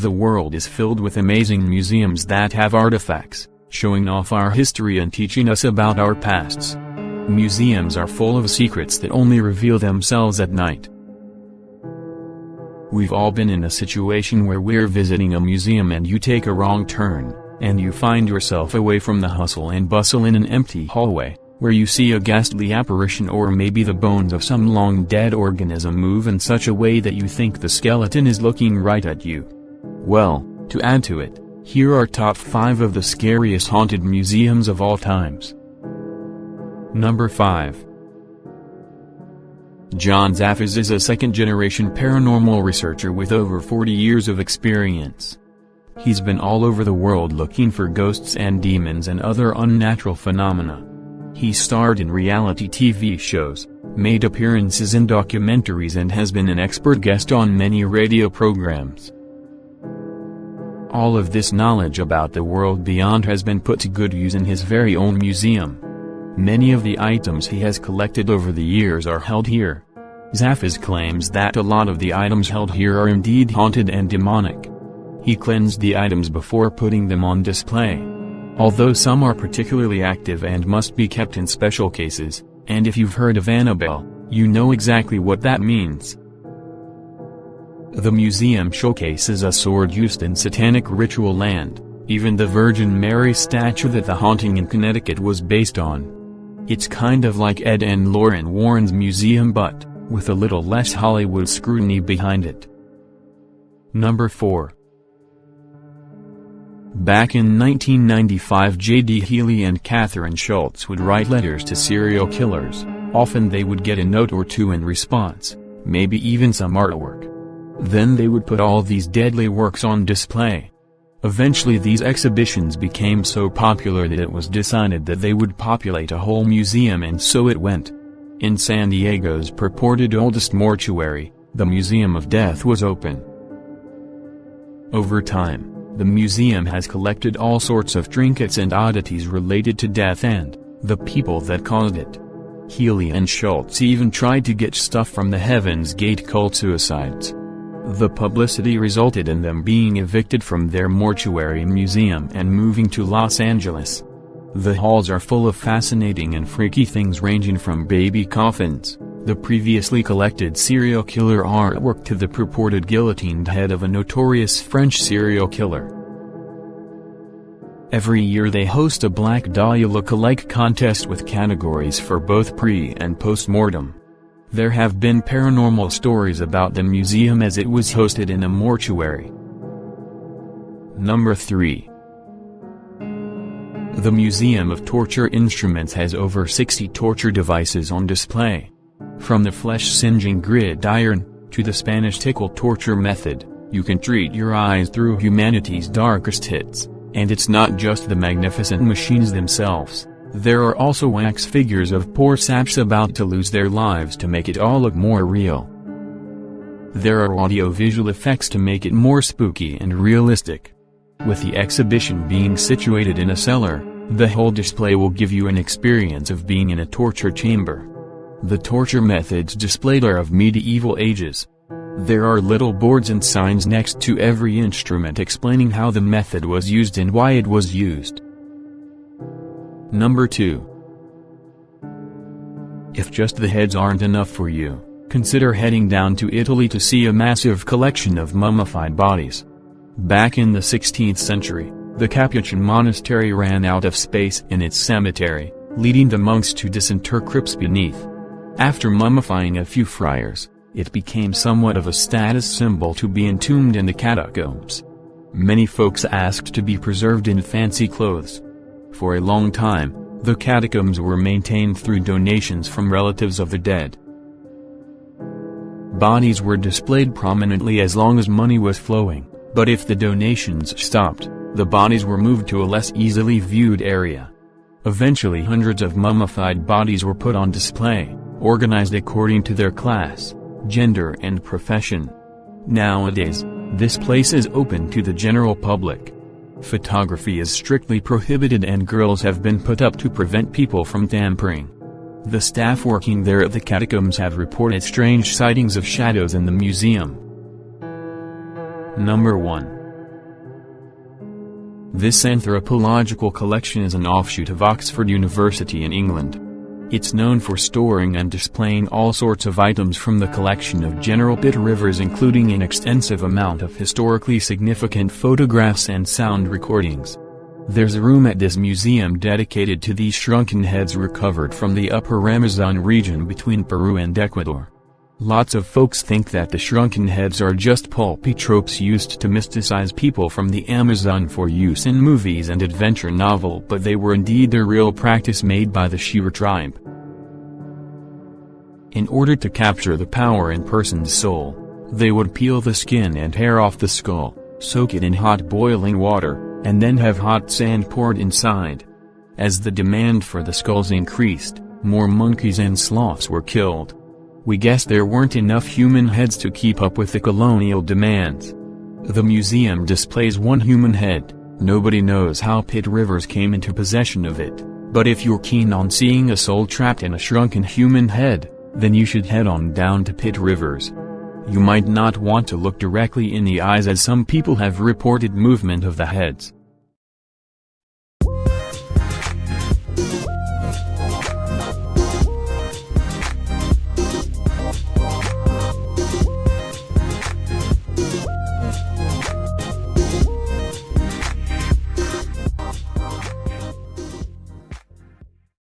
The world is filled with amazing museums that have artifacts, showing off our history and teaching us about our pasts. Museums are full of secrets that only reveal themselves at night. We've all been in a situation where we're visiting a museum and you take a wrong turn, and you find yourself away from the hustle and bustle in an empty hallway, where you see a ghastly apparition or maybe the bones of some long-dead organism move in such a way that you think the skeleton is looking right at you. Well, to add to it, here are top 5 of the scariest haunted museums of all times. Number 5. John Zaffis is a second-generation paranormal researcher with over 40 years of experience. He's been all over the world looking for ghosts and demons and other unnatural phenomena. He starred in reality TV shows, made appearances in documentaries and has been an expert guest on many radio programs. All of this knowledge about the world beyond has been put to good use in his very own museum. Many of the items he has collected over the years are held here. Zaffis claims that a lot of the items held here are indeed haunted and demonic. He cleansed the items before putting them on display. Although some are particularly active and must be kept in special cases, and if you've heard of Annabelle, you know exactly what that means. The museum showcases a sword used in satanic ritual land, even the Virgin Mary statue that the haunting in Connecticut was based on. It's kind of like Ed and Lauren Warren's museum but, with a little less Hollywood scrutiny behind it. Number 4. Back in 1995, J.D. Healy and Catherine Schultz would write letters to serial killers. Often they would get a note or two in response, maybe even some artwork. Then they would put all these deadly works on display. Eventually these exhibitions became so popular that it was decided that they would populate a whole museum, and so it went. In San Diego's purported oldest mortuary, the Museum of Death was open. Over time, the museum has collected all sorts of trinkets and oddities related to death and the people that caused it. Healy and Schultz even tried to get stuff from the Heaven's Gate cult suicides. The publicity resulted in them being evicted from their mortuary museum and moving to Los Angeles. The halls are full of fascinating and freaky things ranging from baby coffins, the previously collected serial killer artwork to the purported guillotined head of a notorious French serial killer. Every year they host a Black Dahlia look-alike contest with categories for both pre- and post-mortem. There have been paranormal stories about the museum as it was hosted in a mortuary. Number 3. The Museum of Torture Instruments has over 60 torture devices on display. From the flesh-singeing gridiron, to the Spanish tickle torture method, you can treat your eyes through humanity's darkest hits, and it's not just the magnificent machines themselves. There are also wax figures of poor saps about to lose their lives to make it all look more real. There are audio-visual effects to make it more spooky and realistic. With the exhibition being situated in a cellar, the whole display will give you an experience of being in a torture chamber. The torture methods displayed are of medieval ages. There are little boards and signs next to every instrument explaining how the method was used and why it was used. Number 2. If just the heads aren't enough for you, consider heading down to Italy to see a massive collection of mummified bodies. Back in the 16th century, the Capuchin monastery ran out of space in its cemetery, leading the monks to disinter crypts beneath. After mummifying a few friars, it became somewhat of a status symbol to be entombed in the catacombs. Many folks asked to be preserved in fancy clothes. For a long time, the catacombs were maintained through donations from relatives of the dead. Bodies were displayed prominently as long as money was flowing, but if the donations stopped, the bodies were moved to a less easily viewed area. Eventually hundreds of mummified bodies were put on display, organized according to their class, gender and profession. Nowadays, this place is open to the general public. Photography is strictly prohibited and girls have been put up to prevent people from tampering. The staff working there at the catacombs have reported strange sightings of shadows in the museum. Number 1. This anthropological collection is an offshoot of Oxford University in England. It's known for storing and displaying all sorts of items from the collection of General Pitt Rivers, including an extensive amount of historically significant photographs and sound recordings. There's a room at this museum dedicated to these shrunken heads recovered from the upper Amazon region between Peru and Ecuador. Lots of folks think that the shrunken heads are just pulpy tropes used to mysticize people from the Amazon for use in movies and adventure novel, but they were indeed a real practice made by the Shira tribe. In order to capture the power in person's soul, they would peel the skin and hair off the skull, soak it in hot boiling water, and then have hot sand poured inside. As the demand for the skulls increased, more monkeys and sloths were killed. We guess there weren't enough human heads to keep up with the colonial demands. The museum displays one human head. Nobody knows how Pitt Rivers came into possession of it, but if you're keen on seeing a soul trapped in a shrunken human head, then you should head on down to Pitt Rivers. You might not want to look directly in the eyes, as some people have reported movement of the heads.